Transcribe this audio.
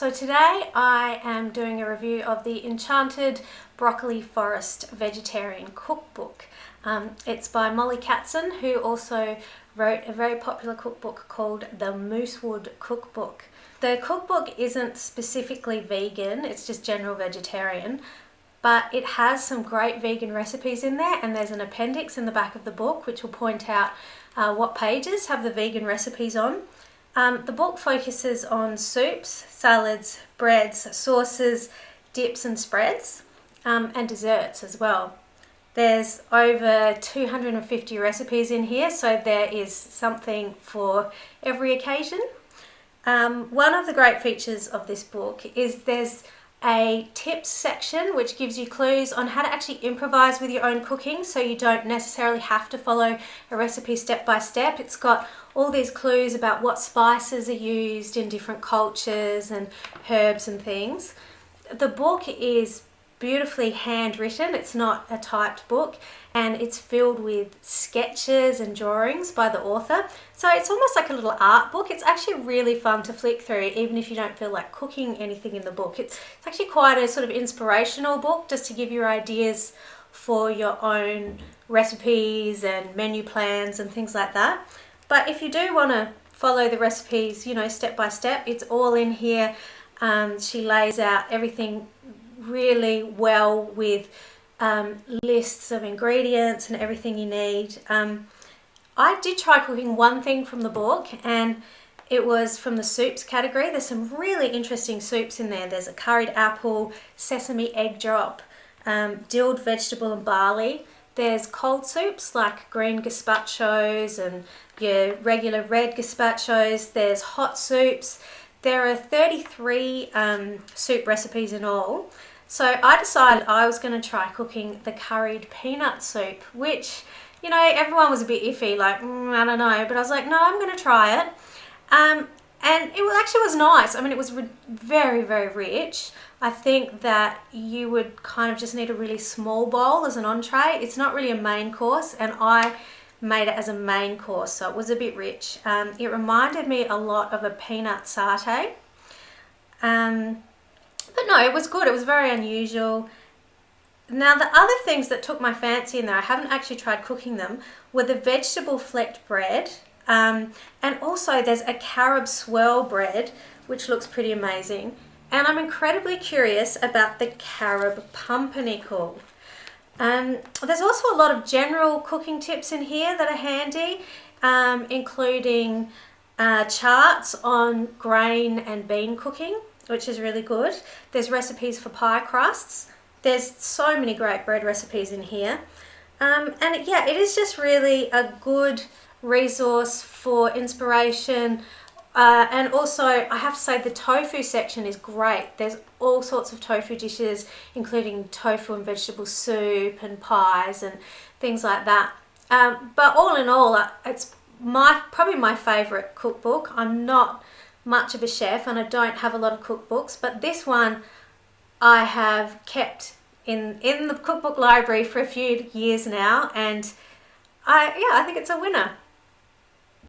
So today I am doing a review of the Enchanted Broccoli Forest Vegetarian Cookbook. It's by Molly Katzen, who also wrote a very popular cookbook called the Moosewood Cookbook. The cookbook isn't specifically vegan, it's just general vegetarian, but it has some great vegan recipes in there, and there's an appendix in the back of the book which will point out what pages have the vegan recipes on. The book focuses on soups, salads, breads, sauces, dips and spreads, and desserts as well. There's over 250 recipes in here, so there is something for every occasion. One of the great features of this book is there's a tips section which gives you clues on how to actually improvise with your own cooking, so you don't necessarily have to follow a recipe step by step. It's got all these clues about what spices are used in different cultures and herbs and things. The book is beautifully handwritten, it's not a typed book, and it's filled with sketches and drawings by the author. So it's almost like a little art book. It's actually really fun to flick through, even if you don't feel like cooking anything in the book. It's actually quite a sort of inspirational book just to give you ideas for your own recipes and menu plans and things like that. But if you do want to follow the recipes, you know, step by step, it's all in here. She lays out everything really well with lists of ingredients and everything you need. I did try cooking one thing from the book, and it was from the soups category. There's some really interesting soups in there. There's a curried apple, sesame egg drop, dilled vegetable and barley. There's cold soups like green gazpachos and your regular red gazpachos. There's hot soups. There are 33 soup recipes in all. So I decided I was going to try cooking the curried peanut soup, which, you know, everyone was a bit iffy, like, I don't know. But I was like, no, I'm going to try it. And it actually was nice. I mean, it was very, very rich. I think that you would kind of just need a really small bowl as an entree. It's not really a main course, and I made it as a main course, so it was a bit rich. It reminded me a lot of a peanut satay. But no, it was good. It was very unusual. Now, the other things that took my fancy in there, I haven't actually tried cooking them, were the vegetable flecked bread. And also there's a carob swirl bread, which looks pretty amazing. And I'm incredibly curious about the carob pumpernickel. There's also a lot of general cooking tips in here that are handy, including charts on grain and bean cooking, which is really good. There's recipes for pie crusts. There's so many great bread recipes in here. And yeah, it is just really a good resource for inspiration. And also, I have to say, the tofu section is great. There's all sorts of tofu dishes, including tofu and vegetable soup and pies and things like that. But all in all, it's probably my favourite cookbook. I'm not much of a chef and I don't have a lot of cookbooks, but this one I have kept in the cookbook library for a few years now, and I think it's a winner.